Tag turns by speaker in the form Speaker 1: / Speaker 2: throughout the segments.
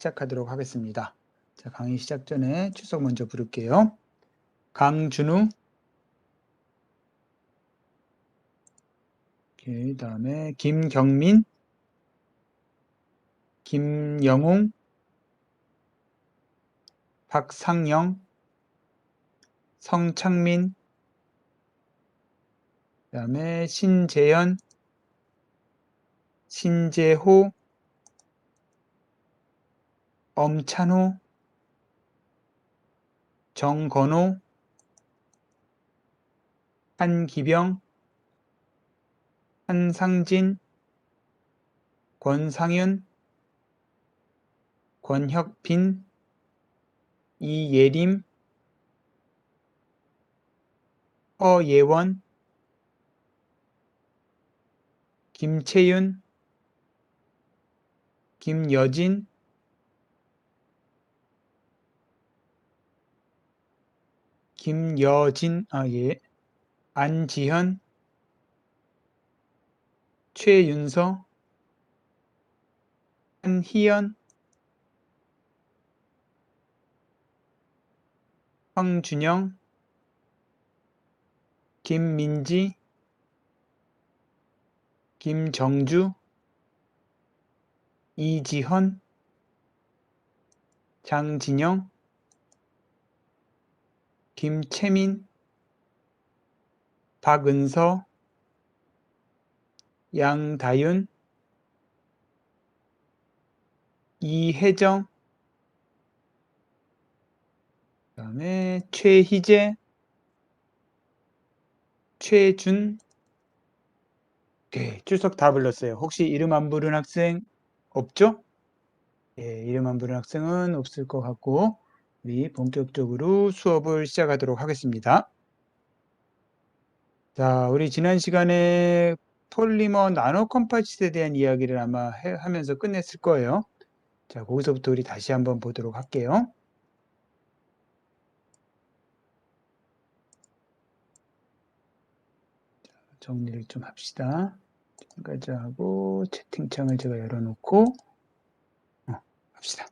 Speaker 1: 시작하도록 하겠습니다. 자, 강의 시작 전에 출석 먼저 부를게요. 강준우, 그 다음에 김경민, 김영웅, 박상영, 성창민, 그 다음에 신재현, 신재호, 엄찬호, 정건호, 한기병, 한상진, 권상윤, 권혁빈, 이예림, 허예원, 김채윤, 김여진, 안지현, 최윤서, 한희연, 황준영, 김민지, 김정주, 이지헌, 장진영, 김채민, 박은서, 양다윤, 이혜정, 그 다음에 최희재, 최준. 오케이, 출석 다 불렀어요. 혹시 이름 안 부른 학생 없죠? 예, 이름 안 부른 학생은 없을 것 같고 우리 본격적으로 수업을 시작하도록 하겠습니다. 자, 우리 지난 시간에 폴리머 나노 컴포짓에 대한 이야기를 아마 하면서 끝냈을 거예요. 자, 거기서부터 우리 다시 한번 보도록 할게요. 자, 정리를 좀 합시다. 지금까지 하고 채팅창을 제가 열어놓고 합시다.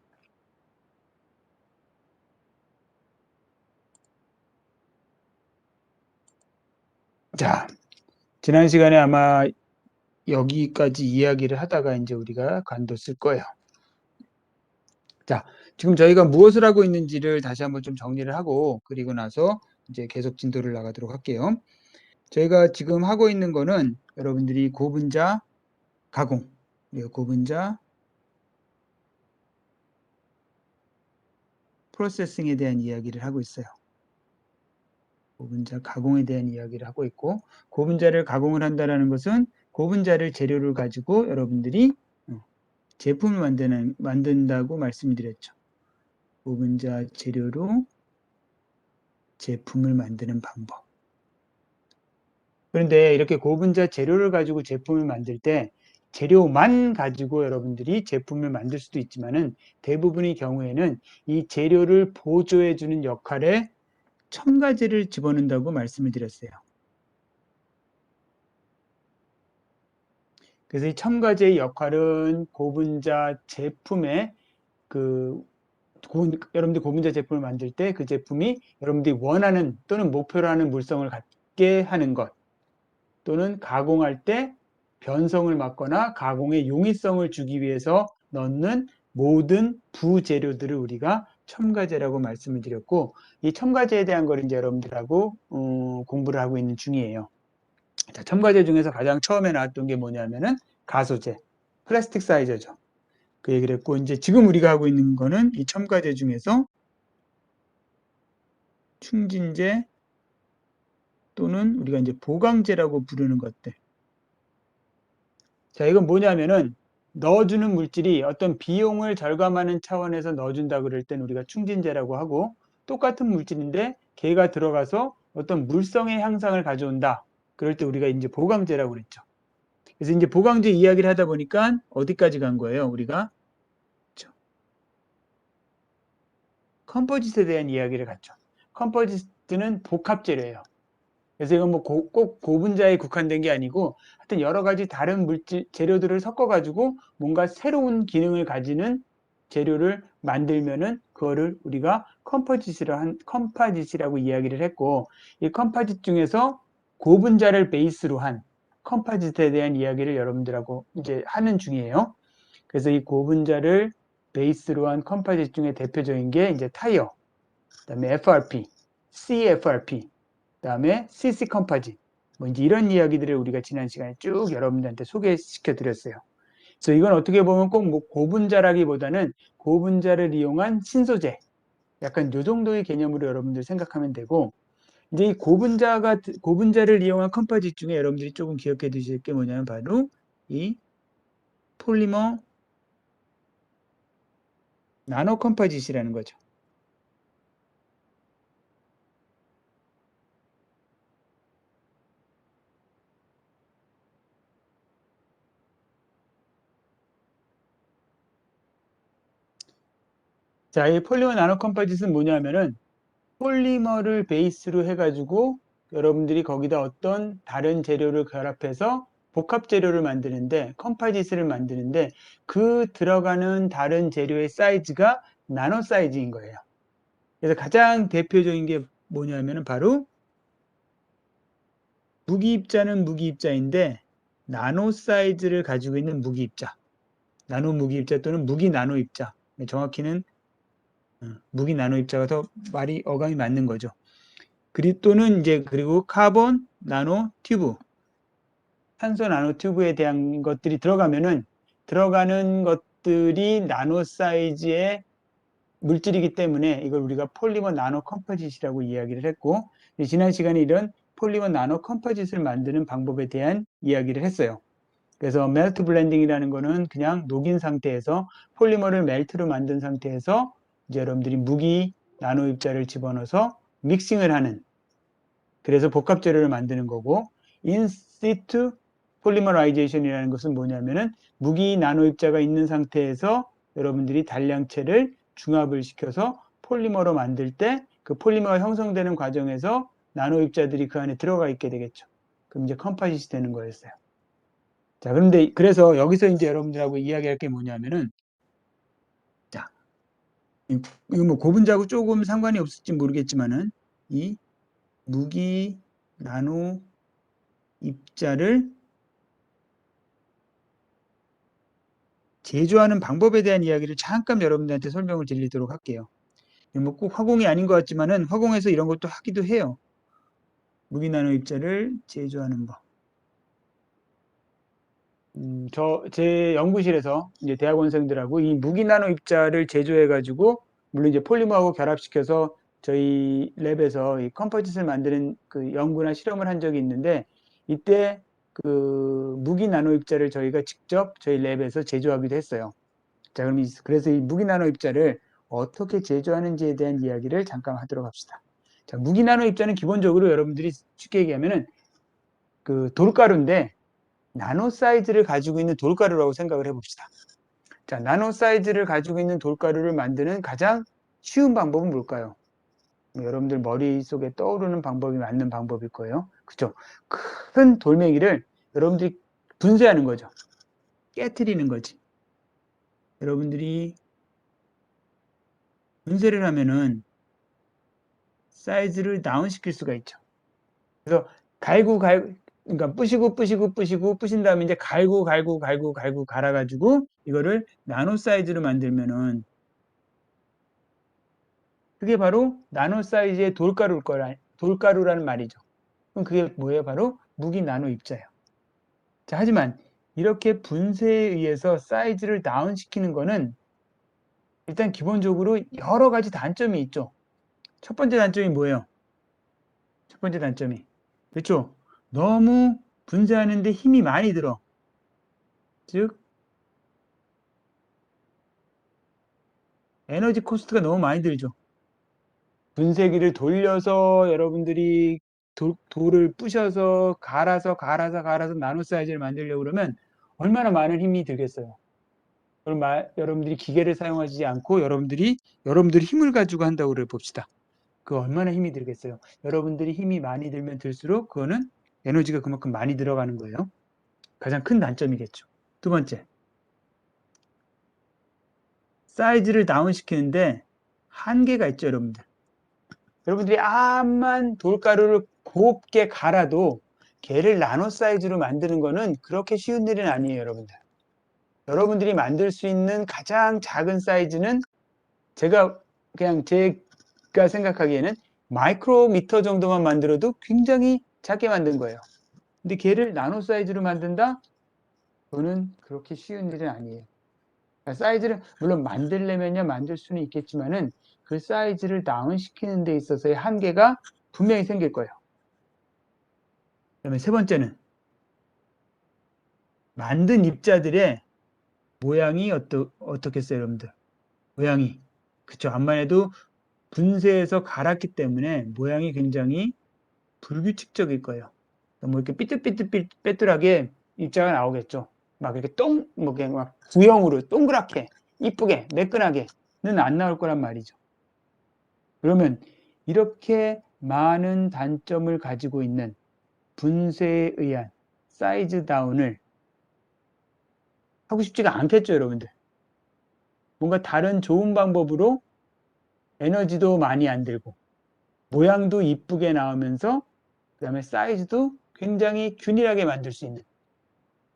Speaker 1: 자, 지난 시간에 아마 여기까지 이야기를 하다가 이제 우리가 관뒀을 거예요. 자, 지금 저희가 무엇을 하고 있는지를 다시 한번 좀 정리를 하고 그리고 나서 이제 계속 진도를 나가도록 할게요. 저희가 지금 하고 있는 거는 여러분들이 고분자 가공, 고분자 프로세싱에 대한 이야기를 하고 있어요. 고분자 가공에 대한 이야기를 하고 있고, 고분자를 가공을 한다는 것은 고분자를 재료를 가지고 여러분들이 제품을 만든다고 말씀드렸죠. 고분자 재료로 제품을 만드는 방법. 그런데 이렇게 고분자 재료를 가지고 제품을 만들 때 재료만 가지고 여러분들이 제품을 만들 수도 있지만은 대부분의 경우에는 이 재료를 보조해 주는 역할에 첨가제를 집어넣는다고 말씀을 드렸어요. 그래서 이 첨가제의 역할은 고분자 제품의 여러분들이 고분자 제품을 만들 때 그 제품이 여러분들이 원하는 또는 목표로 하는 물성을 갖게 하는 것, 또는 가공할 때 변성을 막거나 가공의 용이성을 주기 위해서 넣는 모든 부재료들을 우리가 첨가제라고 말씀을 드렸고, 이 첨가제에 대한 걸 이제 여러분들하고 공부를 하고 있는 중이에요. 자, 첨가제 중에서 가장 처음에 나왔던 게 뭐냐면은 가소제, 플라스틱 사이저죠. 그 얘기를 했고, 이제 지금 우리가 하고 있는 거는 이 첨가제 중에서 충진제 또는 우리가 이제 보강제라고 부르는 것들. 자, 이건 뭐냐면은 넣어주는 물질이 어떤 비용을 절감하는 차원에서 넣어준다 그럴 땐 우리가 충진제라고 하고, 똑같은 물질인데 걔가 들어가서 어떤 물성의 향상을 가져온다 그럴 때 우리가 이제 보강제라고 그랬죠. 그래서 이제 보강제 이야기를 하다 보니까 어디까지 간 거예요? 우리가 컴포지트에 대한 이야기를 갔죠. 컴포지트는 복합재료예요. 그래서 이건 뭐 꼭 고분자에 국한된 게 아니고 하여튼 여러 가지 다른 물질 재료들을 섞어 가지고 뭔가 새로운 기능을 가지는 재료를 만들면은 그거를 우리가 컴파짓이라고 이야기를 했고, 이 컴파짓 중에서 고분자를 베이스로 한 컴파짓에 대한 이야기를 여러분들하고 이제 하는 중이에요. 그래서 이 고분자를 베이스로 한 컴파짓 중에 대표적인 게 이제 타이어, 그다음에 FRP, CFRP, 그다음에 CC 컴파짓. 뭐 이제 이런 이야기들을 우리가 지난 시간에 쭉 여러분들한테 소개시켜 드렸어요. 그래서 이건 어떻게 보면 꼭 뭐 고분자라기보다는 고분자를 이용한 신소재, 약간 요 정도의 개념으로 여러분들 생각하면 되고, 이제 이 고분자를 이용한 컴파짓 중에 여러분들이 조금 기억해 두실 게 뭐냐면 바로 이 폴리머 나노 컴파짓이라는 거죠. 자, 이 폴리머 나노 컴파짓은 뭐냐면은 폴리머를 베이스로 해가지고 여러분들이 거기다 어떤 다른 재료를 결합해서 복합 재료를 만드는데, 컴파짓을 만드는데 그 들어가는 다른 재료의 사이즈가 나노 사이즈인 거예요. 그래서 가장 대표적인 게 뭐냐면은 바로 무기입자는 무기입자인데 나노 사이즈를 가지고 있는 무기입자, 나노 무기입자 또는 무기 나노입자, 정확히는 무기 나노입자가 더 말이 어감이 맞는 거죠. 또는 이제 그리고 카본 나노 튜브, 탄소 나노 튜브에 대한 것들이 들어가는 것들이 나노 사이즈의 물질이기 때문에 이걸 우리가 폴리머 나노 컴포짓이라고 이야기를 했고, 지난 시간에 이런 폴리머 나노 컴포짓을 만드는 방법에 대한 이야기를 했어요. 그래서 멜트 블렌딩이라는 거는 그냥 녹인 상태에서 폴리머를 멜트로 만든 상태에서 이제 여러분들이 무기 나노 입자를 집어넣어서 믹싱을 하는, 그래서 복합 재료를 만드는 거고, 인시투 폴리머라이제이션이라는 것은 뭐냐면은 무기 나노 입자가 있는 상태에서 여러분들이 단량체를 중합을 시켜서 폴리머로 만들 때 그 폴리머가 형성되는 과정에서 나노 입자들이 그 안에 들어가 있게 되겠죠. 그럼 이제 컴파짓이 되는 거였어요. 자, 그런데 그래서 여기서 이제 여러분들하고 이야기할 게 뭐냐면은, 자, 이거 뭐 고분자하고 조금 상관이 없을지 모르겠지만은 이 무기 나노 입자를 제조하는 방법에 대한 이야기를 잠깐 여러분들한테 설명을 드리도록 할게요. 뭐 꼭 화공이 아닌 것 같지만은 화공에서 이런 것도 하기도 해요. 무기 나노 입자를 제조하는 법. 제 연구실에서 이제 대학원생들하고 이 무기 나노 입자를 제조해가지고, 물론 이제 폴리머하고 결합시켜서 저희 랩에서 이 컴포짓을 만드는 그 연구나 실험을 한 적이 있는데, 이때 그 무기 나노 입자를 저희가 직접 저희 랩에서 제조하기도 했어요. 자, 그럼 그래서 이 무기 나노 입자를 어떻게 제조하는지에 대한 이야기를 잠깐 하도록 합시다. 자, 무기 나노 입자는 기본적으로 여러분들이 쉽게 얘기하면은 그 돌가루인데, 나노 사이즈를 가지고 있는 돌가루라고 생각을 해봅시다. 자, 나노 사이즈를 가지고 있는 돌가루를 만드는 가장 쉬운 방법은 뭘까요? 여러분들 머릿속에 떠오르는 방법이 맞는 방법일 거예요. 그죠? 큰 돌멩이를 여러분들이 분쇄하는 거죠. 깨트리는 거지. 여러분들이 분쇄를 하면은 사이즈를 다운시킬 수가 있죠. 그래서 그러니까 부신 다음에 이제 갈고 갈아가지고 이거를 나노 사이즈로 만들면은 그게 바로 나노 사이즈의 돌가루라는 말이죠. 그럼 그게 뭐예요? 바로 무기 나노 입자예요. 자, 하지만 이렇게 분쇄에 의해서 사이즈를 다운시키는 거는 일단 기본적으로 여러 가지 단점이 있죠. 첫 번째 단점이 뭐예요? 첫 번째 단점이, 그렇죠? 너무 분쇄하는데 힘이 많이 들어. 즉 에너지 코스트가 너무 많이 들죠. 분쇄기를 돌려서 여러분들이 돌을 부셔서 갈아서 나노 사이즈를 만들려고 그러면 얼마나 많은 힘이 들겠어요. 그럼 여러분들이 기계를 사용하지 않고 여러분들이 힘을 가지고 한다고 그래 봅시다. 그 얼마나 힘이 들겠어요. 여러분들이 힘이 많이 들면 들수록 그거는 에너지가 그만큼 많이 들어가는 거예요. 가장 큰 단점이겠죠. 두 번째, 사이즈를 다운시키는데 한계가 있죠, 여러분들. 여러분들이 암만 돌가루를 곱게 갈아도 걔를 나노 사이즈로 만드는 거는 그렇게 쉬운 일은 아니에요, 여러분들. 여러분들이 만들 수 있는 가장 작은 사이즈는 제가 생각하기에는 마이크로미터 정도만 만들어도 굉장히 작게 만든 거예요. 근데 걔를 나노 사이즈로 만든다? 그거는 그렇게 쉬운 일은 아니에요. 그러니까 사이즈를 물론 만들려면요 만들 수는 있겠지만은 그 사이즈를 다운시키는 데 있어서의 한계가 분명히 생길 거예요. 그다음에 세 번째는 만든 입자들의 모양이 어떻겠어요, 여러분들? 모양이 그쵸? 암만 해도 분쇄해서 갈았기 때문에 모양이 굉장히 불규칙적일 거예요. 뭐 이렇게 삐뚤삐뚤하게 입자가 나오겠죠. 막 이렇게 뭐 그냥 막 구형으로 동그랗게 이쁘게 매끈하게는 안 나올 거란 말이죠. 그러면 이렇게 많은 단점을 가지고 있는 분쇄에 의한 사이즈 다운을 하고 싶지가 않겠죠, 여러분들. 뭔가 다른 좋은 방법으로 에너지도 많이 안 들고 모양도 이쁘게 나오면서 그 다음에 사이즈도 굉장히 균일하게 만들 수 있는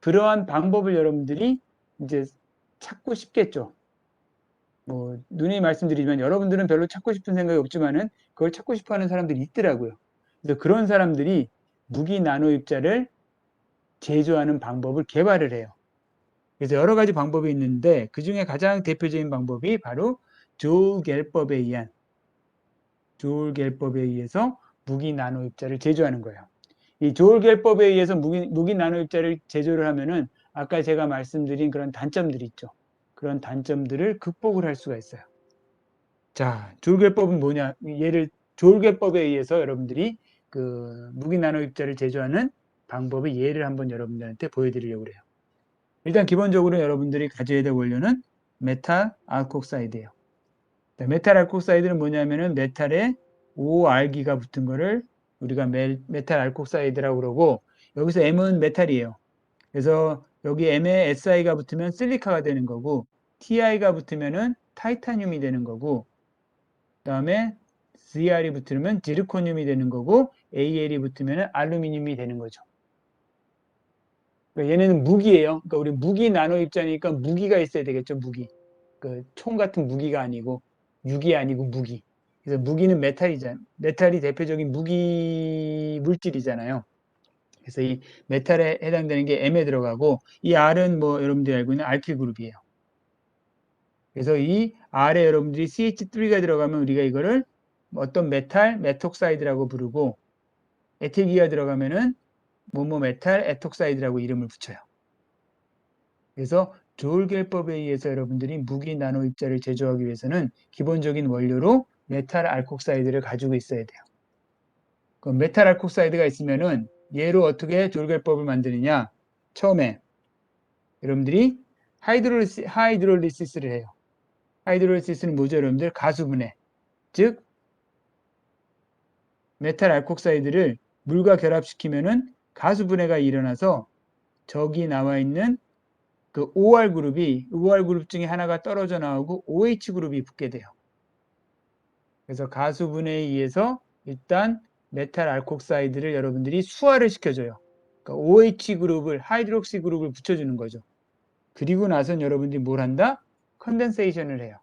Speaker 1: 그러한 방법을 여러분들이 이제 찾고 싶겠죠. 뭐 누누이 말씀드리지만 여러분들은 별로 찾고 싶은 생각이 없지만은 그걸 찾고 싶어 하는 사람들이 있더라고요. 그래서 그런 사람들이 무기 나노 입자를 제조하는 방법을 개발을 해요. 그래서 여러 가지 방법이 있는데 그 중에 가장 대표적인 방법이 바로 조울겔법에 의해서 무기 나노 입자를 제조하는 거예요. 이 조울겔법에 의해서 무기 나노 입자를 제조를 하면은 아까 제가 말씀드린 그런 단점들이 있죠. 그런 단점들을 극복을 할 수가 있어요. 자, 조울겔법은 뭐냐? 조울겔법에 의해서 여러분들이 그 무기 나노 입자를 제조하는 방법의 예를 한번 여러분들한테 보여드리려고 그래요. 일단 기본적으로 여러분들이 가져야 될 원료는 메탈 알콕사이드예요. 메탈 알콕사이드는 뭐냐면은 메탈에 OR기가 붙은 거를 우리가 메탈 알콕사이드라고 그러고 여기서 M은 메탈이에요. 그래서 여기 M에 SI가 붙으면 실리카가 되는 거고 TI가 붙으면은 타이타늄이 되는 거고 그다음에 ZR이 붙으면 지르코늄이 되는 거고 AL이 붙으면 알루미늄이 되는 거죠. 그러니까 얘네는 무기예요. 그러니까 우리 무기 나노 입자니까 무기가 있어야 되겠죠. 무기. 그 총 같은 무기가 아니고 육이 아니고 무기. 그래서 무기는 메탈이잖아요. 메탈이 대표적인 무기 물질이잖아요. 그래서 이 메탈에 해당되는 게 M에 들어가고 이 R은 뭐 여러분들이 알고 있는 알킬 그룹이에요. 그래서 이 R에 여러분들이 CH3가 들어가면 우리가 이거를 어떤 메톡사이드라고 부르고 에틸기가 들어가면은 뭐뭐 메탈 에톡사이드라고 이름을 붙여요. 그래서 조울겔법에 의해서 여러분들이 무기 나노 입자를 제조하기 위해서는 기본적인 원료로 메탈 알콕사이드를 가지고 있어야 돼요. 그럼 메탈 알콕사이드가 있으면은 얘로 어떻게 조울겔법을 만드느냐? 처음에 여러분들이 하이드롤리시스를 해요. 하이드롤리시스는 뭐죠, 여러분들? 가수분해. 즉 메탈 알콕사이드를 물과 결합시키면은 가수분해가 일어나서 저기 나와 있는 그 OR 그룹 중에 하나가 떨어져 나오고 OH 그룹이 붙게 돼요. 그래서 가수분해에 의해서 일단 메탈 알콕사이드를 여러분들이 수화를 시켜줘요. 그러니까 OH 그룹을 하이드록시 그룹을 붙여주는 거죠. 그리고 나선 여러분들이 뭘 한다? 컨덴세이션을 해요.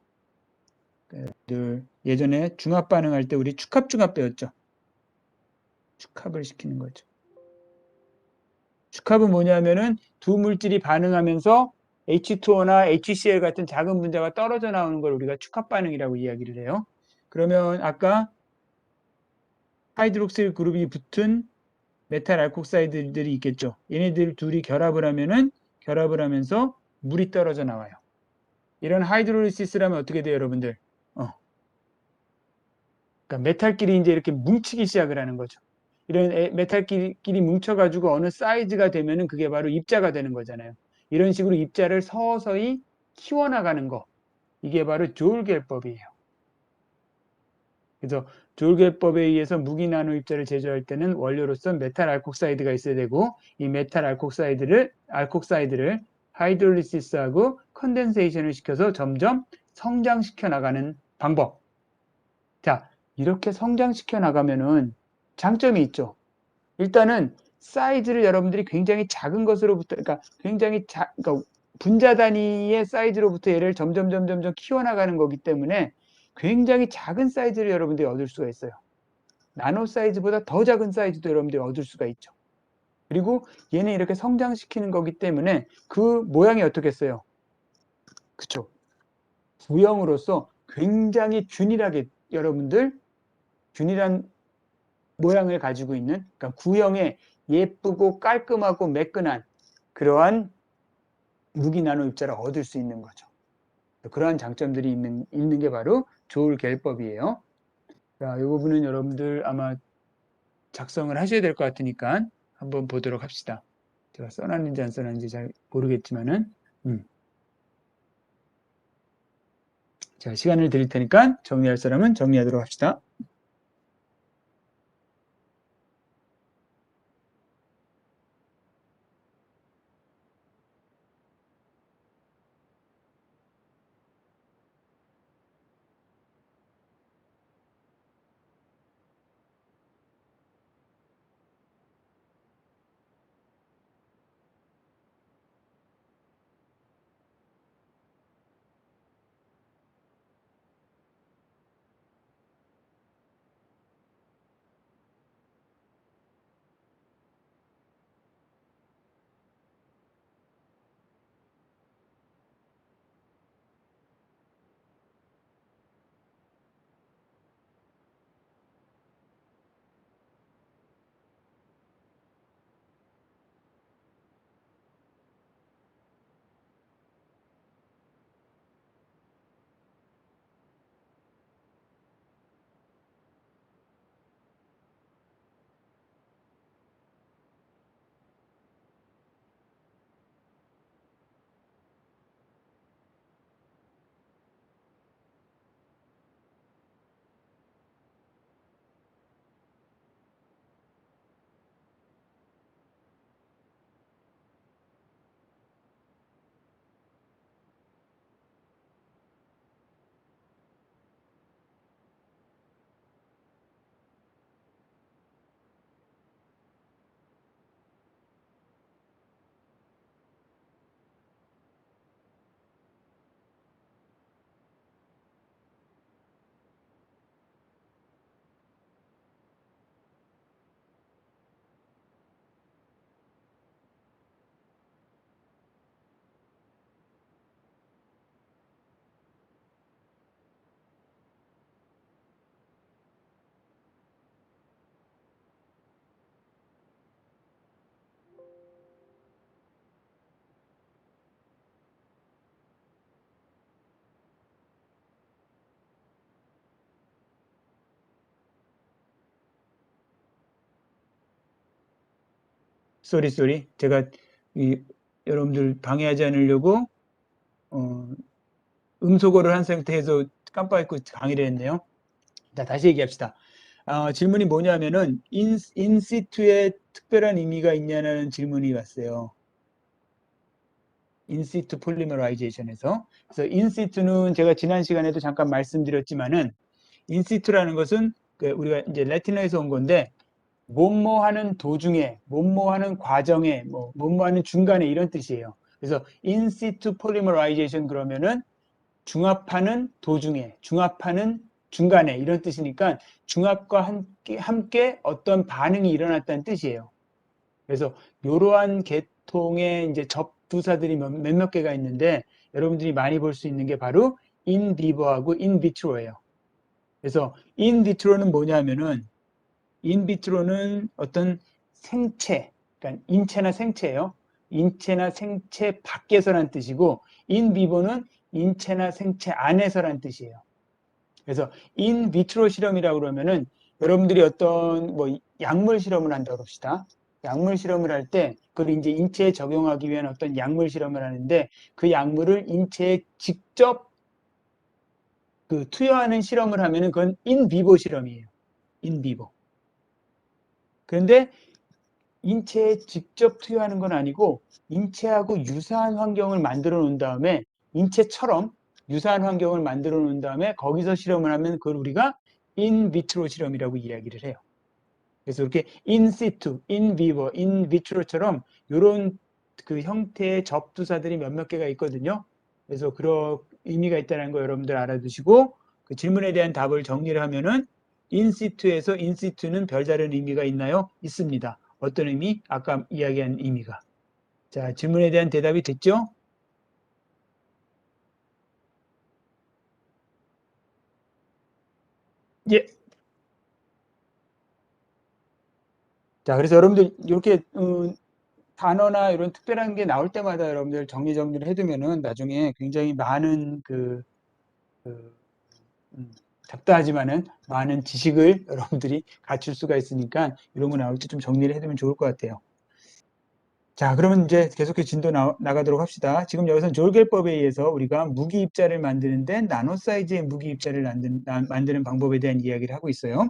Speaker 1: 늘 예전에 중합 반응할 때 우리 축합 배웠죠. 축합을 시키는 거죠. 축합은 뭐냐면은 두 물질이 반응하면서 H2O나 HCl 같은 작은 분자가 떨어져 나오는 걸 우리가 축합 반응이라고 이야기를 해요. 그러면 아까 하이드록실 그룹이 붙은 메탈 알콕사이드들이 있겠죠. 얘네들 둘이 결합을 하면서 물이 떨어져 나와요. 이런 하이드롤리시스라면 어떻게 돼요, 여러분들? 그러니까 메탈끼리 이제 이렇게 뭉치기 시작을 하는 거죠. 이런 메탈끼리 뭉쳐가지고 어느 사이즈가 되면은 그게 바로 입자가 되는 거잖아요. 이런 식으로 입자를 서서히 키워나가는 거. 이게 바로 조울겔법이에요. 그래서 조울겔법에 의해서 무기 나노 입자를 제조할 때는 원료로서 메탈 알콕사이드가 있어야 되고 이 메탈 알콕사이드를 하이드롤리시스하고 컨덴세이션을 시켜서 점점 성장시켜 나가는 방법. 자, 이렇게 성장시켜 나가면은 장점이 있죠. 일단은 사이즈를 여러분들이 굉장히 작은 것으로부터, 그러니까 그러니까 분자 단위의 사이즈로부터 얘를 점점 키워나가는 거기 때문에 굉장히 작은 사이즈를 여러분들이 얻을 수가 있어요. 나노 사이즈보다 더 작은 사이즈도 여러분들이 얻을 수가 있죠. 그리고 얘는 이렇게 성장시키는 거기 때문에 그 모양이 어떻겠어요? 그쵸? 구형으로서 굉장히 균일하게 여러분들 균일한 모양을 가지고 있는, 그러니까 구형에 예쁘고 깔끔하고 매끈한 그러한 무기 나노 입자를 얻을 수 있는 거죠. 그러한 장점들이 있는 게 바로 조울 계열법이에요. 자, 이 부분은 여러분들 아마 작성을 하셔야 될 것 같으니까 한번 보도록 합시다. 제가 써놨는지 안 써놨는지 잘 모르겠지만은, 자, 시간을 드릴 테니까 정리할 사람은 정리하도록 합시다. 쏘리. 제가 여러분들 방해하지 않으려고 음소거를 한 상태에서 깜빡 잊고 강의를 했네요. 자, 다시 얘기합시다. 질문이 뭐냐면은 인시투에 특별한 의미가 있냐는 질문이 왔어요. 인시투 폴리머라이제이션에서. 그래서 인시투는 제가 지난 시간에도 잠깐 말씀드렸지만은 인시투라는 것은 우리가 이제 라틴어에서 온 건데 뭐뭐하는 도중에, 뭐뭐하는 과정에, 뭐뭐하는 중간에 이런 뜻이에요. 그래서 인시투 폴리머라이제이션 그러면은 중합하는 도중에, 중합하는 중간에 이런 뜻이니까 중합과 함께 어떤 반응이 일어났다는 뜻이에요. 그래서 이러한 계통의 이제 접두사들이 몇몇 개가 있는데 여러분들이 많이 볼 수 있는 게 바로 인비버하고 인비트로예요. 그래서 인비트로는 뭐냐면은 인비트로는 어떤 생체, 그러니까 인체나 생체예요. 인체나 생체 밖에서란 뜻이고 인비보는 인체나 생체 안에서란 뜻이에요. 그래서 인비트로 실험이라고 그러면은 여러분들이 어떤 약물 실험을 한다고 합시다. 약물 실험을 할 때 그걸 이제 인체에 적용하기 위한 어떤 약물 실험을 하는데 그 약물을 인체에 직접 투여하는 실험을 하면은 그건 인비보 실험이에요. 인비보. 그런데 인체에 직접 투여하는 건 아니고 인체하고 유사한 환경을 만들어 놓은 다음에 인체처럼 유사한 환경을 만들어 놓은 다음에 거기서 실험을 하면 그걸 우리가 인비트로 실험이라고 이야기를 해요. 그래서 이렇게 인시투, 인비버, 인비트로처럼 이런 그 형태의 접두사들이 몇몇 개가 있거든요. 그래서 그런 의미가 있다는 거 여러분들 알아두시고 그 질문에 대한 답을 정리를 하면은 인시투에서 인시투는 별다른 의미가 있나요? 있습니다. 어떤 의미? 아까 이야기한 의미가. 자, 질문에 대한 대답이 됐죠? 예. 자, 그래서 여러분들 이렇게 단어나 이런 특별한 게 나올 때마다 여러분들 정리를 해두면은 나중에 굉장히 많은 그, 음, 잡다하지만은 많은 지식을 여러분들이 갖출 수가 있으니까 이런 거 나올 때 좀 정리를 해두면 좋을 것 같아요. 자, 그러면 이제 계속해서 진도 나가도록 합시다. 지금 여기서 졸결법에 의해서 우리가 무기 입자를 만드는데 나노 사이즈의 무기 입자를 만드는 방법에 대한 이야기를 하고 있어요.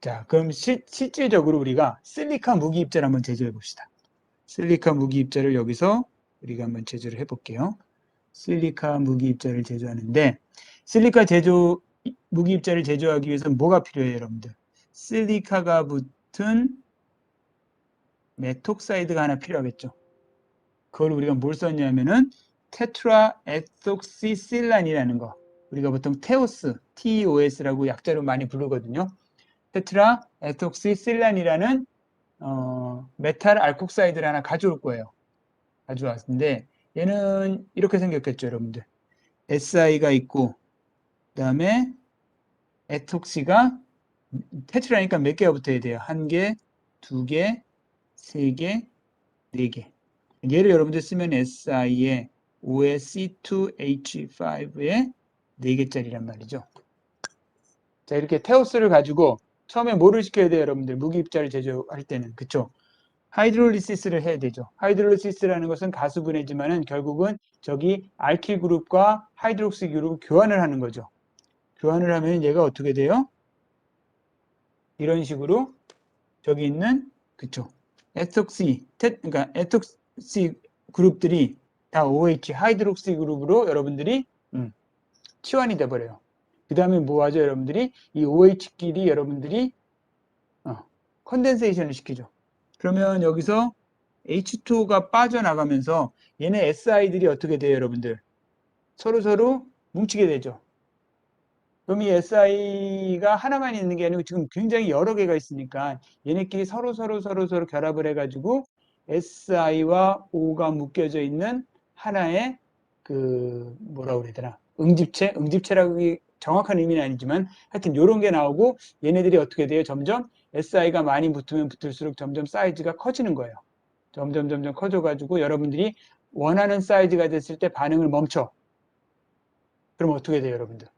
Speaker 1: 자, 그럼 실질적으로 우리가 실리카 무기 입자를 한번 제조해 봅시다. 실리카 무기 입자를 여기서 우리가 한번 제조를 해 볼게요. 실리카 무기 입자를 제조하는데 실리카 무기 입자를 제조하기 위해서는 뭐가 필요해요, 여러분들? 실리카가 붙은 메톡사이드가 하나 필요하겠죠. 그걸 우리가 뭘 썼냐면은 테트라 에톡시실란이라는 거. 우리가 보통 테오스, TOS라고 약자로 많이 부르거든요. 테트라 에톡시실란이라는 메탈 알콕사이드를 하나 가져올 거예요. 가져왔는데 얘는 이렇게 생겼겠죠, 여러분들. SI가 있고 그다음에 에톡시가 테트라니까 몇 개가 붙어야 돼요? 한 개, 두 개, 세 개, 네 개. 얘를 여러분들 쓰면 SI에 OSC2H5에 네 개짜리란 말이죠. 자, 이렇게 테오스를 가지고 처음에 뭐를 시켜야 돼요, 여러분들? 무기 입자를 제조할 때는. 그쵸? 하이드롤리시스를 해야 되죠. 하이드롤리시스라는 것은 가수분해지만은 결국은 저기 알킬 그룹과 하이드록시 그룹을 교환을 하는 거죠. 교환을 하면 얘가 어떻게 돼요? 이런 식으로 저기 있는 그쵸? 그러니까 에톡시 그룹들이 다 OH 하이드록시 그룹으로 여러분들이 치환이 돼 버려요. 그 다음에 뭐 하죠, 여러분들이? 이 OH끼리 여러분들이 컨덴세이션을 시키죠. 그러면 여기서 H2O가 빠져나가면서 얘네 SI들이 어떻게 돼요, 여러분들? 서로 뭉치게 되죠. 그럼 이 SI가 하나만 있는 게 아니고 지금 굉장히 여러 개가 있으니까 얘네끼리 서로 결합을 해가지고 SI와 O가 묶여져 있는 하나의 그 뭐라고 그래야 되나? 응집체라고 정확한 의미는 아니지만 하여튼 요런 게 나오고 얘네들이 어떻게 돼요? 점점 SI가 많이 붙으면 붙을수록 점점 사이즈가 커지는 거예요. 점점 커져가지고 여러분들이 원하는 사이즈가 됐을 때 반응을 멈춰. 그럼 어떻게 돼요, 여러분들?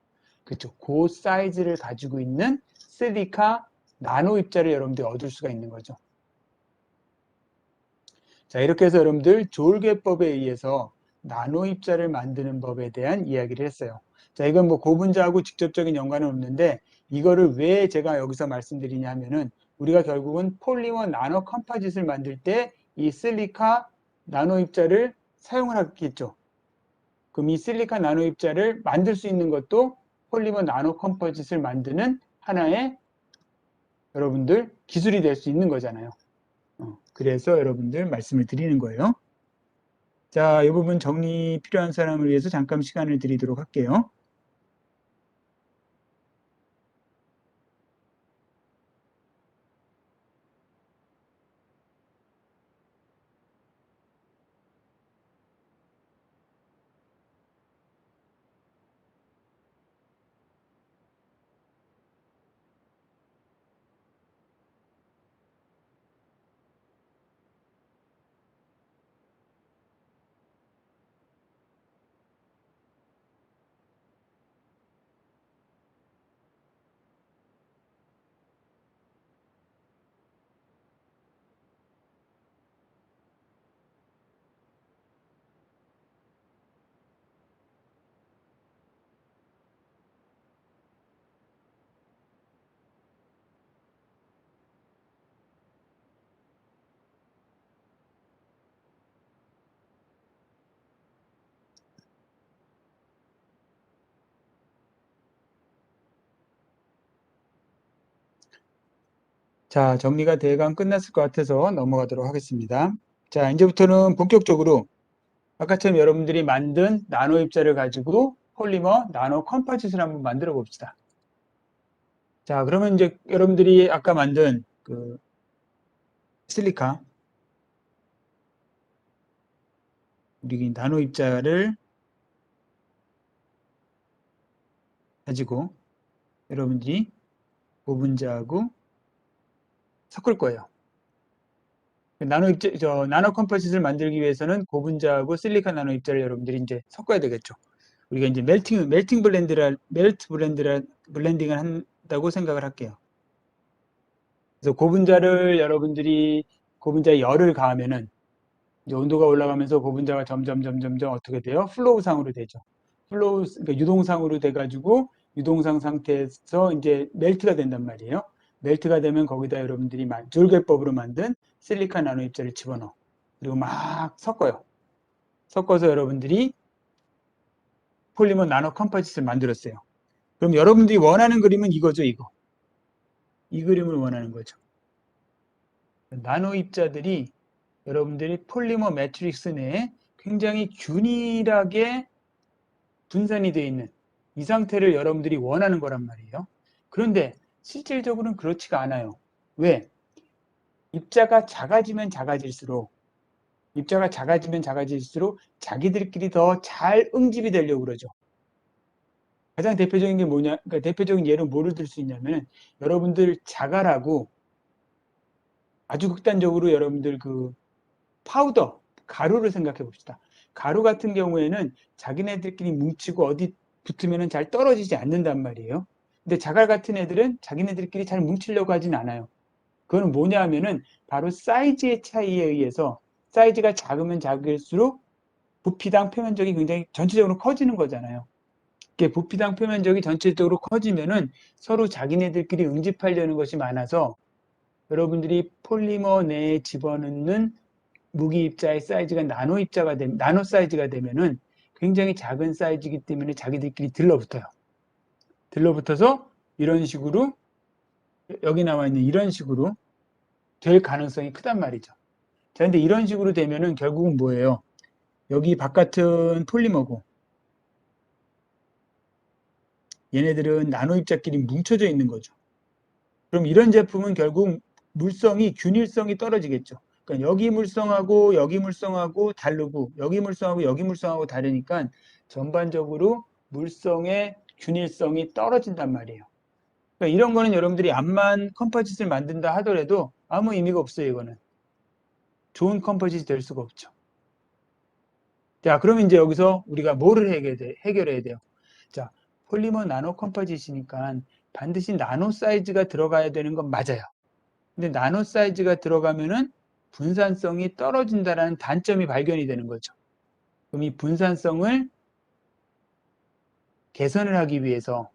Speaker 1: 그렇죠. 그 사이즈를 가지고 있는 실리카 나노 입자를 여러분들이 얻을 수가 있는 거죠. 자, 이렇게 해서 여러분들 졸개법에 의해서 나노 입자를 만드는 법에 대한 이야기를 했어요. 자, 이건 뭐 고분자하고 직접적인 연관은 없는데 이거를 왜 제가 여기서 말씀드리냐 하면은 우리가 결국은 폴리머 나노 컴포짓을 만들 때 이 실리카 나노 입자를 사용을 하겠죠. 그럼 이 실리카 나노 입자를 만들 수 있는 것도 폴리머 나노 컴포짓을 만드는 하나의 여러분들 기술이 될 수 있는 거잖아요. 그래서 여러분들 말씀을 드리는 거예요. 자, 이 부분 정리 필요한 사람을 위해서 잠깐 시간을 드리도록 할게요. 자, 정리가 대강 끝났을 것 같아서 넘어가도록 하겠습니다. 자, 이제부터는 본격적으로 아까처럼 여러분들이 만든 나노 입자를 가지고 폴리머 나노 컴포짓을 한번 만들어 봅시다. 자, 그러면 이제 여러분들이 아까 만든 그 실리카, 우리 나노 입자를 가지고 여러분들이 고분자하고 섞을 거예요. 나노 컴포짓을 만들기 위해서는 고분자하고 실리카 나노 입자를 여러분들이 이제 섞어야 되겠죠. 우리가 이제 블렌딩을 한다고 생각을 할게요. 그래서 고분자를 여러분들이 고분자에 열을 가하면은 이제 온도가 올라가면서 고분자가 점점 어떻게 돼요? 플로우상으로 되죠. 그러니까 유동상으로 돼가지고 유동상 상태에서 이제 멜트가 된단 말이에요. 멜트가 되면 거기다 여러분들이 졸개법으로 만든 실리카 나노 입자를 집어넣어. 그리고 막 섞어요. 섞어서 여러분들이 폴리머 나노 컴포짓을 만들었어요. 그럼 여러분들이 원하는 그림은 이거죠, 이거. 이 그림을 원하는 거죠. 나노 입자들이 여러분들이 폴리머 매트릭스 내에 굉장히 균일하게 분산이 되어 있는 이 상태를 여러분들이 원하는 거란 말이에요. 그런데 실질적으로는 그렇지가 않아요. 왜? 입자가 작아지면 작아질수록 자기들끼리 더 잘 응집이 되려고 그러죠. 가장 대표적인 게 뭐냐, 그러니까 대표적인 예로 뭐를 들 수 있냐면 여러분들 자갈하고 아주 극단적으로 여러분들 그 파우더, 가루를 생각해 봅시다. 가루 같은 경우에는 자기네들끼리 뭉치고 어디 붙으면 잘 떨어지지 않는단 말이에요. 근데 자갈 같은 애들은 자기네들끼리 잘 뭉치려고 하진 않아요. 그거는 뭐냐 하면은 바로 사이즈의 차이에 의해서 사이즈가 작으면 작을수록 부피당 표면적이 굉장히 전체적으로 커지는 거잖아요. 이렇게 부피당 표면적이 전체적으로 커지면은 서로 자기네들끼리 응집하려는 것이 많아서 여러분들이 폴리머 내에 집어넣는 무기 입자의 사이즈가 나노 사이즈가 되면은 굉장히 작은 사이즈이기 때문에 자기들끼리 들러붙어요. 들러붙어서 이런 식으로 여기 나와 있는 이런 식으로 될 가능성이 크단 말이죠. 자, 근데 이런 식으로 되면은 결국은 뭐예요? 여기 바깥은 폴리머고 얘네들은 나노 입자끼리 뭉쳐져 있는 거죠. 그럼 이런 제품은 결국 균일성이 떨어지겠죠. 그러니까 여기 물성하고 다르고 여기 물성하고 다르니까 전반적으로 물성의 균일성이 떨어진단 말이에요. 그러니까 이런 거는 여러분들이 암만 컴포짓을 만든다 하더라도 아무 의미가 없어요. 이거는 좋은 컴포짓이 될 수가 없죠. 자, 그러면 이제 여기서 우리가 뭐를 해결해야 돼요? 자, 폴리머 나노 컴포짓이니까 반드시 나노 사이즈가 들어가야 되는 건 맞아요. 근데 나노 사이즈가 들어가면은 분산성이 떨어진다라는 단점이 발견이 되는 거죠. 그럼 이 분산성을 개선을 하기 위해서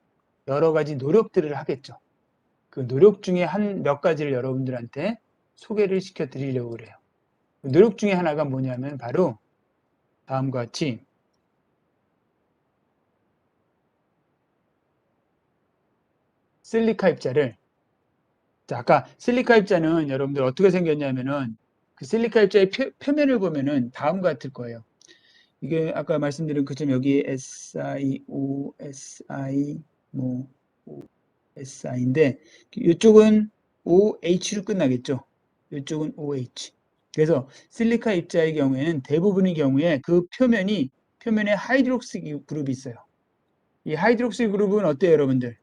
Speaker 1: 여러 가지 노력들을 하겠죠. 그 노력 중에 한 몇 가지를 여러분들한테 소개를 시켜 드리려고 그래요. 그 노력 중에 하나가 뭐냐면 바로 다음과 같이 실리카 입자를 자, 아까 실리카 입자는 여러분들 어떻게 생겼냐면은 그 실리카 입자의 표면을 보면은 다음과 같을 거예요. 이게 아까 말씀드린 그점 여기 SiO, Si, 뭐 SI인데 이쪽은 OH로 끝나겠죠. 이쪽은 OH. 그래서 실리카 입자의 경우에는 대부분의 경우에 그 표면에 하이드록시 그룹이 있어요. 이 하이드록시 그룹은 어때요, 여러분들?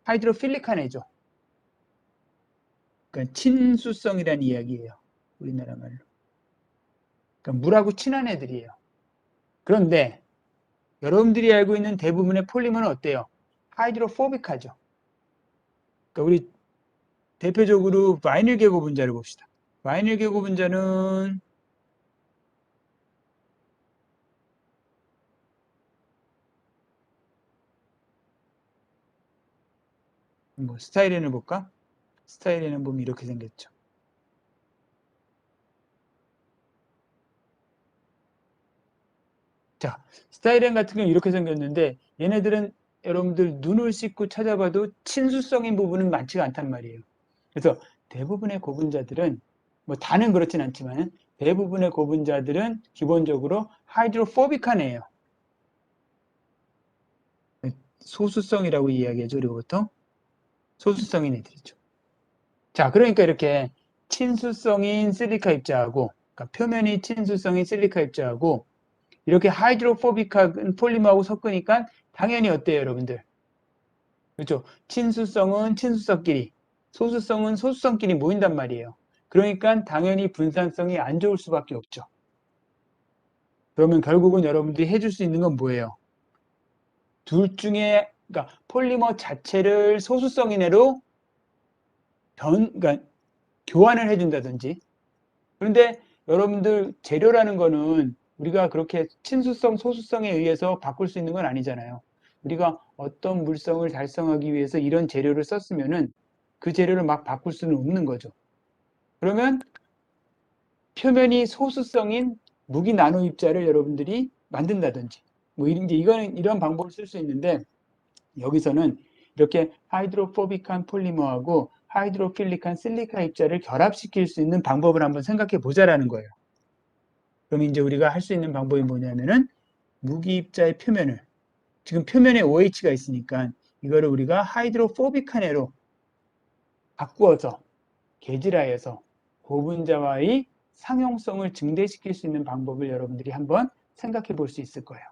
Speaker 1: 하이드로필릭한 애죠. 그러니까 친수성이라는 이야기예요. 우리나라 말로. 그러니까 물하고 친한 애들이에요. 그런데 여러분들이 알고 있는 대부분의 폴리머는 어때요? 하이드로포빅하죠. 그러니까 우리 대표적으로 바이닐 계고 분자를 봅시다. 바이닐 계고 분자는 뭐 스타이렌을 볼까? 스타이렌은 보면 이렇게 생겼죠. 자, 스타이렌 같은 경우는 이렇게 생겼는데 얘네들은 여러분들 눈을 씻고 찾아봐도 친수성인 부분은 많지가 않단 말이에요. 그래서 대부분의 고분자들은 뭐 다는 그렇진 않지만 대부분의 고분자들은 기본적으로 하이드로포빅한 애예요. 소수성이라고 이야기하죠. 그리고 보통 소수성인 애들이죠. 자, 그러니까 이렇게 친수성인 실리카 입자하고, 그러니까 표면이 친수성인 실리카 입자하고 이렇게 하이드로포빅한 폴리머하고 섞으니까 당연히 어때요, 여러분들? 그렇죠? 친수성은 친수성끼리, 소수성은 소수성끼리 모인단 말이에요. 그러니까 당연히 분산성이 안 좋을 수밖에 없죠. 그러면 결국은 여러분들이 해줄 수 있는 건 뭐예요? 둘 중에, 그러니까 폴리머 자체를 소수성인 애로 그러니까 교환을 해준다든지. 그런데 여러분들 재료라는 거는 우리가 그렇게 친수성, 소수성에 의해서 바꿀 수 있는 건 아니잖아요. 우리가 어떤 물성을 달성하기 위해서 이런 재료를 썼으면은 그 재료를 막 바꿀 수는 없는 거죠. 그러면 표면이 소수성인 무기 나노 입자를 여러분들이 만든다든지, 뭐 이제 이거는 이런 방법을 쓸 수 있는데 여기서는 이렇게 하이드로포빅한 폴리머하고 하이드로필릭한 실리카 입자를 결합시킬 수 있는 방법을 한번 생각해 보자라는 거예요. 그럼 이제 우리가 할 수 있는 방법이 뭐냐면은 무기 입자의 표면을, 지금 표면에 OH가 있으니까 이거를 우리가 하이드로포빅한 애로 바꾸어서 개질하여서 고분자와의 상용성을 증대시킬 수 있는 방법을 여러분들이 한번 생각해 볼 수 있을 거예요.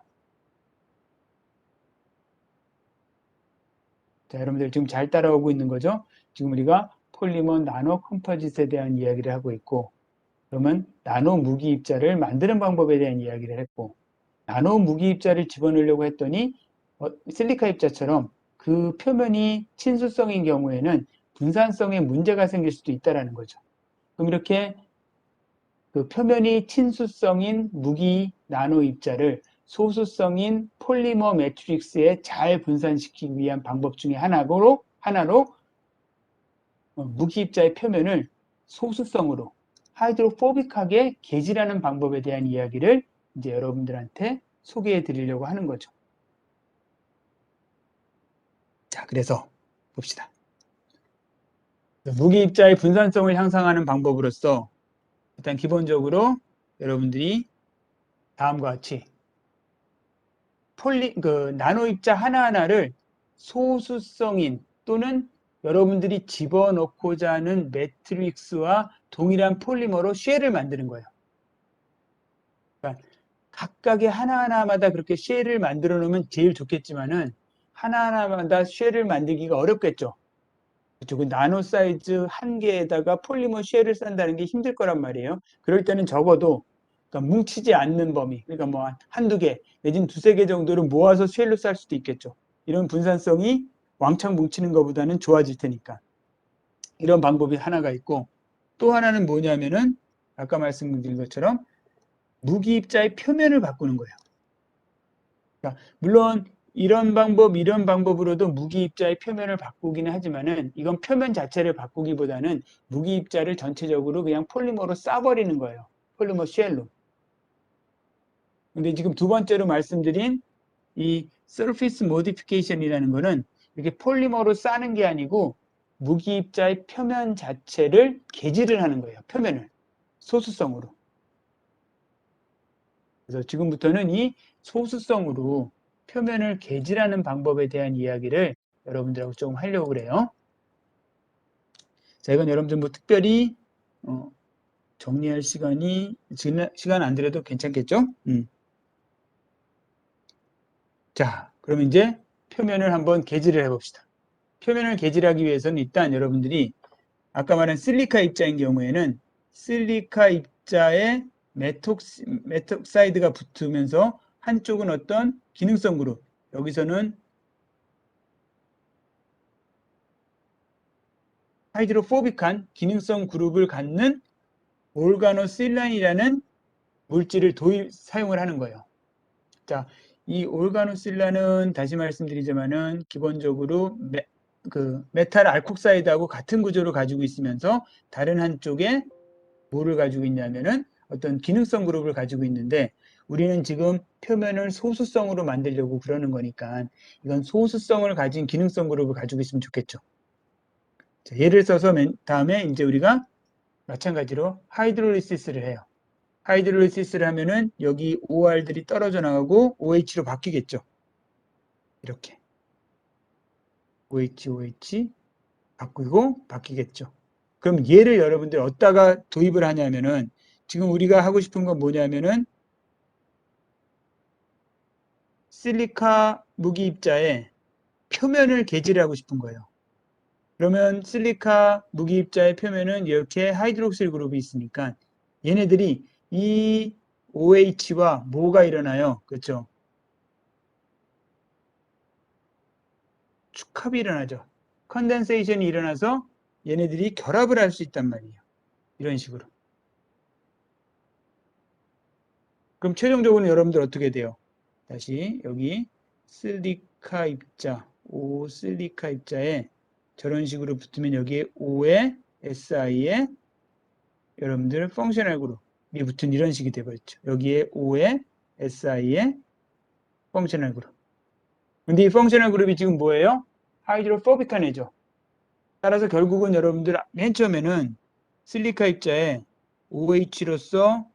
Speaker 1: 자, 여러분들 지금 잘 따라오고 있는 거죠? 지금 우리가 폴리머 나노 컴포짓에 대한 이야기를 하고 있고, 그러면 나노 무기 입자를 만드는 방법에 대한 이야기를 했고, 나노 무기 입자를 집어넣으려고 했더니 실리카 입자처럼 그 표면이 친수성인 경우에는 분산성에 문제가 생길 수도 있다는 거죠. 그럼 이렇게 그 표면이 친수성인 무기 나노 입자를 소수성인 폴리머 매트릭스에 잘 분산시키기 위한 방법 중에 하나로 무기 입자의 표면을 소수성으로 하이드로포빅하게 개질하는 방법에 대한 이야기를 이제 여러분들한테 소개해 드리려고 하는 거죠. 자, 그래서 봅시다. 무기 입자의 분산성을 향상하는 방법으로서 일단 기본적으로 여러분들이 다음과 같이 나노 입자 하나하나를 소수성인 또는 여러분들이 집어넣고자 하는 매트릭스와 동일한 폴리머로 쉘을 만드는 거예요. 그러니까 각각의 하나하나마다 그렇게 쉘을 만들어 놓으면 제일 좋겠지만은 하나하나마다 쉘을 만들기가 어렵겠죠. 그렇죠. 그 나노 사이즈 한 개에다가 폴리머 쉘을 싼다는 게 힘들 거란 말이에요. 그럴 때는 적어도 그러니까 뭉치지 않는 범위, 그러니까 뭐 한두 개, 내지는 두세 개 정도를 모아서 쉘로 쌀 수도 있겠죠. 이런 분산성이 왕창 뭉치는 것보다는 좋아질 테니까. 이런 방법이 하나가 있고, 또 하나는 뭐냐면은 아까 말씀드린 것처럼 무기 입자의 표면을 바꾸는 거예요. 그러니까 물론 이런 방법으로도 무기 입자의 표면을 바꾸기는 하지만은 이건 표면 자체를 바꾸기보다는 무기 입자를 전체적으로 그냥 폴리머로 싸버리는 거예요. 폴리머 쉘로. 근데 지금 두 번째로 말씀드린 이 surface modification이라는 거는 이렇게 폴리머로 싸는 게 아니고 무기 입자의 표면 자체를 개질을 하는 거예요. 표면을. 소수성으로. 그래서 지금부터는 이 소수성으로 표면을 개질하는 방법에 대한 이야기를 여러분들하고 조금 하려고 그래요. 자, 이건 여러분들 뭐 특별히 정리할 시간 안 들여도 괜찮겠죠? 자, 그럼 이제 표면을 한번 개질을 해봅시다. 표면을 개질하기 위해서는 일단 여러분들이 아까 말한 실리카 입자인 경우에는 실리카 입자에 메톡사이드가 붙으면서 한쪽은 어떤 기능성 그룹, 여기서는 하이드로포빅한 기능성 그룹을 갖는 올가노실란이라는 물질을 사용을 하는 거예요. 자, 이 올가노실란은 다시 말씀드리자면은 기본적으로 메탈 알콕사이드하고 같은 구조를 가지고 있으면서 다른 한쪽에 뭐를 가지고 있냐면은 어떤 기능성 그룹을 가지고 있는데 우리는 지금 표면을 소수성으로 만들려고 그러는 거니까 이건 소수성을 가진 기능성 그룹을 가지고 있으면 좋겠죠. 자, 예를 써서 다음에 이제 우리가 마찬가지로 하이드롤리시스를 해요. 하이드롤리시스를 하면은 여기 OR들이 떨어져 나가고 OH로 바뀌겠죠. 이렇게 OH 바뀌고 바뀌겠죠. 그럼 얘를 여러분들 어디다가 도입을 하냐면은 지금 우리가 하고 싶은 건 뭐냐면은 실리카 무기 입자의 표면을 개질하고 싶은 거예요. 그러면 실리카 무기 입자의 표면은 이렇게 하이드록실 그룹이 있으니까 얘네들이 이 OH와 뭐가 일어나요? 그렇죠? 축합이 일어나죠. 컨덴세이션이 일어나서 얘네들이 결합을 할 수 있단 말이에요. 이런 식으로. 그럼 최종적으로 여러분들 어떻게 돼요? 다시 여기 실리카 입자, O 실리카 입자에 저런 식으로 붙으면 여기에 O에 SI에 여러분들 펑셔널 그룹이 붙은 이런 식이 되어버렸죠. 여기에 O에 SI에 펑셔널 그룹. 근데 이 펑셔널 그룹이 지금 뭐예요? 하이드로포빅한 애죠. 따라서 결국은 여러분들 맨 처음에는 실리카 입자에 OH로서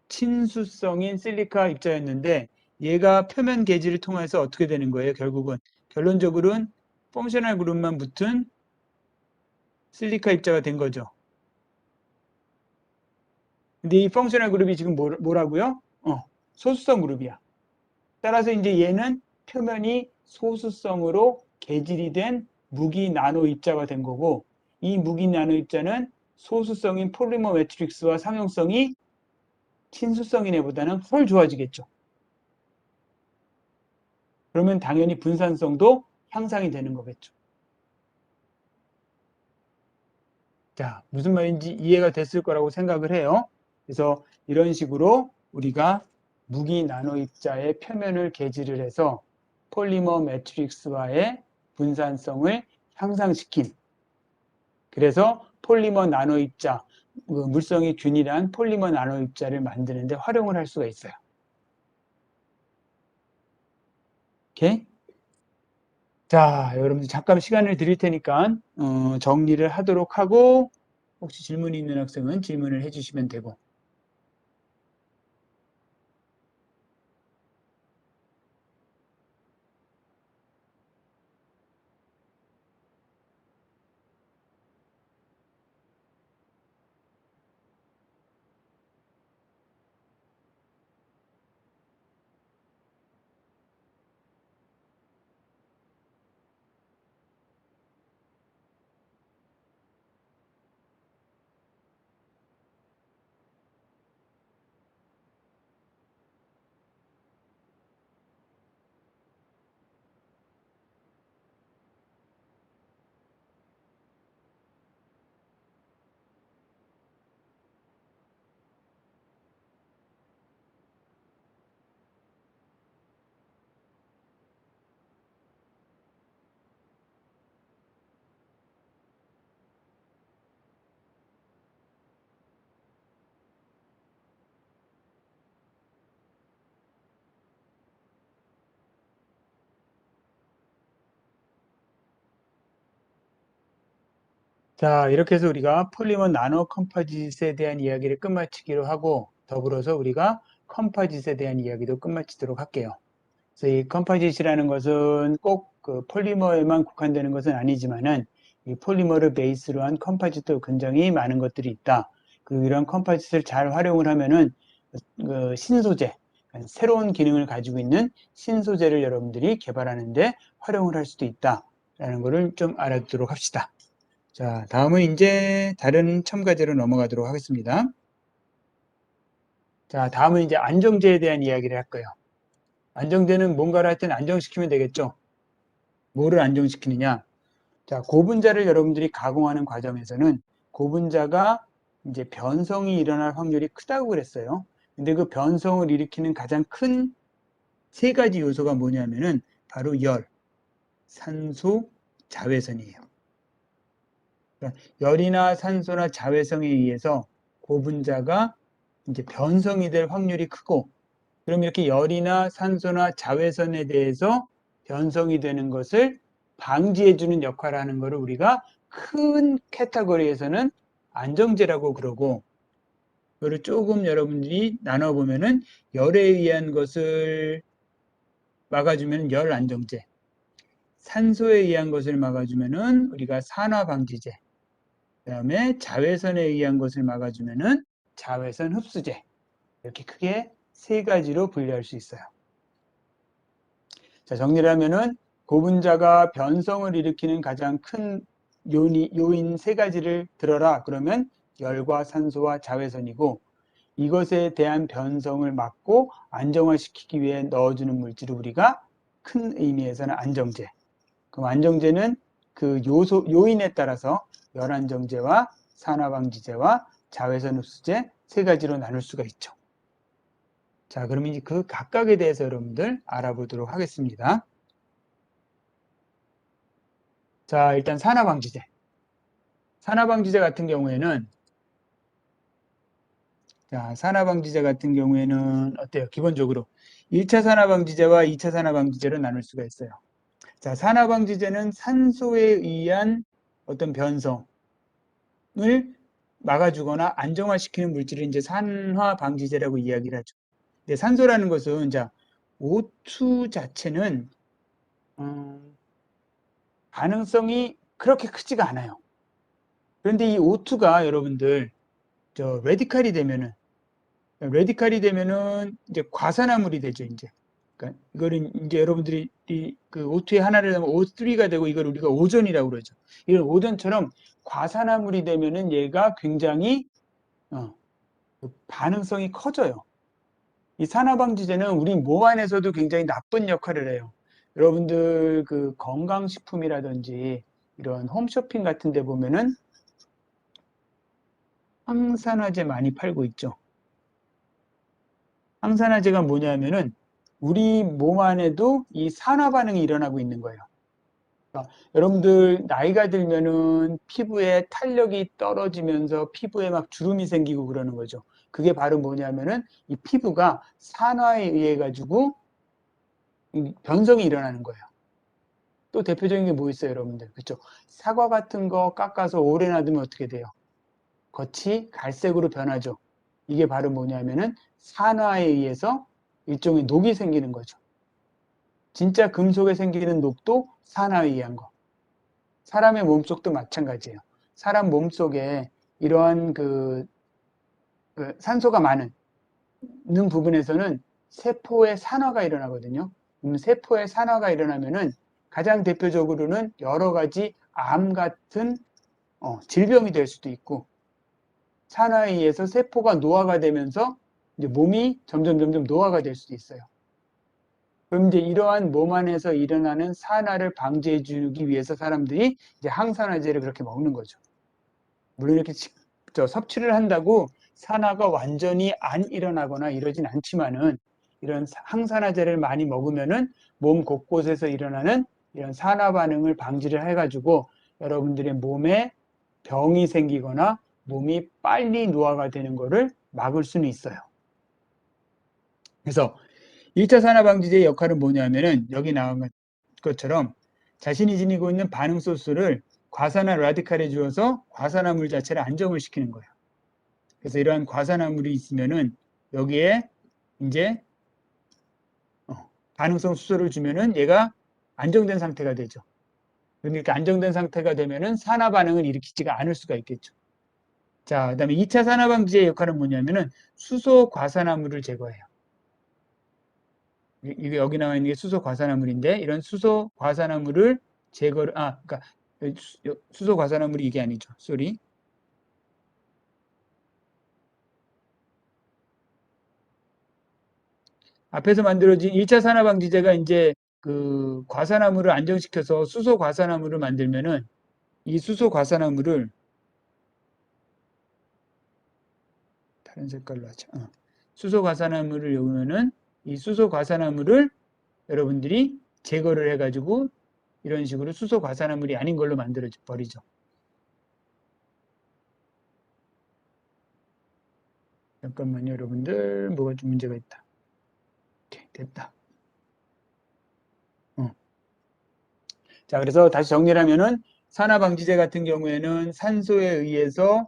Speaker 1: 친수성인 실리카 입자였는데 얘가 표면 계지를 통해서 어떻게 되는 거예요? 결국은 결론적으로는 펑셔널 그룹만 붙은 실리카 입자가 된 거죠. 근데 이 펑셔널 그룹이 지금 뭐라고요? 소수성 그룹이야. 따라서 이제 얘는 표면이 소수성으로 개질이 된 무기 나노 입자가 된 거고 이 무기 나노 입자는 소수성인 폴리머 매트릭스와 상용성이 친수성인 애보다는 훨 좋아지겠죠. 그러면 당연히 분산성도 향상이 되는 거겠죠. 자, 무슨 말인지 이해가 됐을 거라고 생각을 해요. 그래서 이런 식으로 우리가 무기 나노 입자의 표면을 개질을 해서 폴리머 매트릭스와의 분산성을 향상시킨 그래서 폴리머 나노 입자, 물성이 균일한 폴리머 나노 입자를 만드는데 활용을 할 수가 있어요. 오케이? 자, 여러분들 잠깐 시간을 드릴 테니까 정리를 하도록 하고 혹시 질문이 있는 학생은 질문을 해주시면 되고 자, 이렇게 해서 우리가 폴리머 나노 컴포짓에 대한 이야기를 끝마치기로 하고 더불어서 우리가 컴포짓에 대한 이야기도 끝마치도록 할게요. 그래서 이 컴포짓이라는 것은 꼭 그 폴리머에만 국한되는 것은 아니지만은 이 폴리머를 베이스로 한 컴포짓도 굉장히 많은 것들이 있다. 그리고 이런 컴포짓을 잘 활용을 하면은 그 신소재, 새로운 기능을 가지고 있는 신소재를 여러분들이 개발하는데 활용을 할 수도 있다라는 것을 좀 알아두도록 합시다. 자, 다음은 이제 다른 첨가제로 넘어가도록 하겠습니다. 자, 다음은 이제 안정제에 대한 이야기를 할 거예요. 안정제는 뭔가를 할 때는 안정시키면 되겠죠. 뭐를 안정시키느냐? 자, 고분자를 여러분들이 가공하는 과정에서는 고분자가 이제 변성이 일어날 확률이 크다고 그랬어요. 근데 그 변성을 일으키는 가장 큰 세 가지 요소가 뭐냐면은 바로 열, 산소, 자외선이에요. 그러니까 열이나 산소나 자외선에 의해서 고분자가 이제 변성이 될 확률이 크고 그럼 이렇게 열이나 산소나 자외선에 대해서 변성이 되는 것을 방지해주는 역할을 하는 것을 우리가 큰 카테고리에서는 안정제라고 그러고, 그거를 조금 여러분들이 나눠보면은 열에 의한 것을 막아주면 열 안정제, 산소에 의한 것을 막아주면은 우리가 산화 방지제, 그다음에 자외선에 의한 것을 막아주면은 자외선 흡수제, 이렇게 크게 세 가지로 분류할 수 있어요. 자, 정리를 하면은 고분자가 변성을 일으키는 가장 큰 요인 세 가지를 들어라. 그러면 열과 산소와 자외선이고, 이것에 대한 변성을 막고 안정화시키기 위해 넣어주는 물질을 우리가 큰 의미에서는 안정제. 그럼 안정제는 그 요인에 따라서 열안정제와 산화방지제와 자외선 흡수제 세 가지로 나눌 수가 있죠. 자, 그럼 이제 그 각각에 대해서 여러분들 알아보도록 하겠습니다. 자, 일단 산화방지제. 산화방지제 같은 경우에는 어때요? 기본적으로 1차 산화방지제와 2차 산화방지제로 나눌 수가 있어요. 자, 산화방지제는 산소에 의한 어떤 변성을 막아주거나 안정화시키는 물질을 이제 산화방지제라고 이야기를 하죠. 근데 산소라는 것은 이제 O2 자체는 가능성이 그렇게 크지가 않아요. 그런데 이 O2가 여러분들 레디칼이 되면은 이제 과산화물이 되죠, 이제. 그러니까 이거는 이제 여러분들이 그 O2의 하나를 하면 O3가 되고 이걸 우리가 오존이라고 그러죠. 이런 오존처럼 과산화물이 되면은 얘가 굉장히 반응성이 커져요. 이 산화방지제는 우리 몸 안에서도 굉장히 나쁜 역할을 해요. 여러분들 그 건강식품이라든지 이런 홈쇼핑 같은 데 보면은 항산화제 많이 팔고 있죠. 항산화제가 뭐냐면은 우리 몸 안에도 이 산화 반응이 일어나고 있는 거예요. 그러니까 여러분들 나이가 들면은 피부에 탄력이 떨어지면서 피부에 막 주름이 생기고 그러는 거죠. 그게 바로 뭐냐면은 이 피부가 산화에 의해 가지고 변성이 일어나는 거예요. 또 대표적인 게 뭐 있어요, 여러분들? 그렇죠? 사과 같은 거 깎아서 오래 놔두면 어떻게 돼요? 겉이 갈색으로 변하죠. 이게 바로 뭐냐면은 산화에 의해서 일종의 녹이 생기는 거죠. 진짜 금속에 생기는 녹도 산화에 의한 거. 사람의 몸속도 마찬가지예요. 사람 몸속에 이러한 그 산소가 많은 부분에서는 세포의 산화가 일어나거든요. 세포의 산화가 일어나면은 가장 대표적으로는 여러 가지 암 같은 질병이 될 수도 있고, 산화에 의해서 세포가 노화가 되면서 이제 몸이 점점 노화가 될 수도 있어요. 그럼 이제 이러한 몸 안에서 일어나는 산화를 방지해 주기 위해서 사람들이 이제 항산화제를 그렇게 먹는 거죠. 물론 이렇게 섭취를 한다고 산화가 완전히 안 일어나거나 이러진 않지만은 이런 항산화제를 많이 먹으면은 몸 곳곳에서 일어나는 이런 산화 반응을 방지를 해가지고 여러분들의 몸에 병이 생기거나 몸이 빨리 노화가 되는 것을 막을 수는 있어요. 그래서 1차 산화방지제의 역할은 뭐냐면은 여기 나온 것처럼 자신이 지니고 있는 반응 소스를 과산화 라디칼에 주어서 과산화물 자체를 안정을 시키는 거예요. 그래서 이러한 과산화물이 있으면은 여기에 이제 반응성 수소를 주면은 얘가 안정된 상태가 되죠. 그러니까 안정된 상태가 되면은 산화 반응을 일으키지가 않을 수가 있겠죠. 자, 그다음에 2차 산화 방지의 역할은 뭐냐면은 수소 과산화물을 제거해요. 이게 여기 나와 있는 게 수소 과산화물인데 이런 수소 과산화물을 제거를 그러니까 수소 과산화물이 이게 아니죠. 쏘리. 앞에서 만들어진 1차 산화 방지제가 이제 그 과산화물을 안정시켜서 수소 과산화물을 만들면은 이 수소 과산화물을 다른 색깔로 하자. 수소 과산화물을 넣으면은 이 수소 과산화물을 여러분들이 제거를 해가지고 이런 식으로 수소 과산화물이 아닌 걸로 만들어 버리죠. 잠깐만요, 여러분들. 뭐가 좀 문제가 있다. 오케이, 됐다. 자, 그래서 다시 정리를 하면은 산화방지제 같은 경우에는 산소에 의해서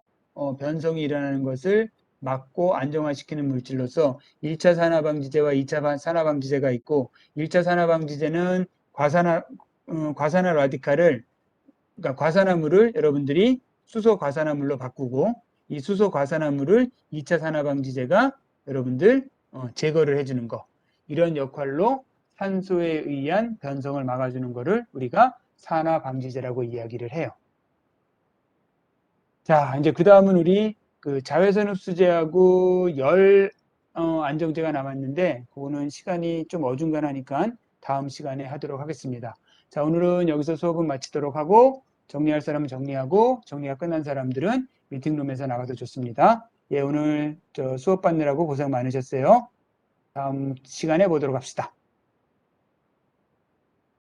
Speaker 1: 변성이 일어나는 것을 막고 안정화시키는 물질로서 1차 산화방지제와 2차 산화방지제가 있고 1차 산화방지제는 과산화 라디칼을 그러니까 과산화물을 여러분들이 수소 과산화물로 바꾸고 이 수소 과산화물을 2차 산화방지제가 여러분들 제거를 해주는 거 이런 역할로 산소에 의한 변성을 막아주는 거를 우리가 산화방지제라고 이야기를 해요. 자, 이제 그 다음은 우리 그 자외선 흡수제하고 열 안정제가 남았는데 그거는 시간이 좀 어중간하니까 다음 시간에 하도록 하겠습니다. 자, 오늘은 여기서 수업은 마치도록 하고 정리할 사람은 정리하고 정리가 끝난 사람들은 미팅룸에서 나가도 좋습니다. 예, 오늘 수업 받느라고 고생 많으셨어요. 다음 시간에 보도록 합시다.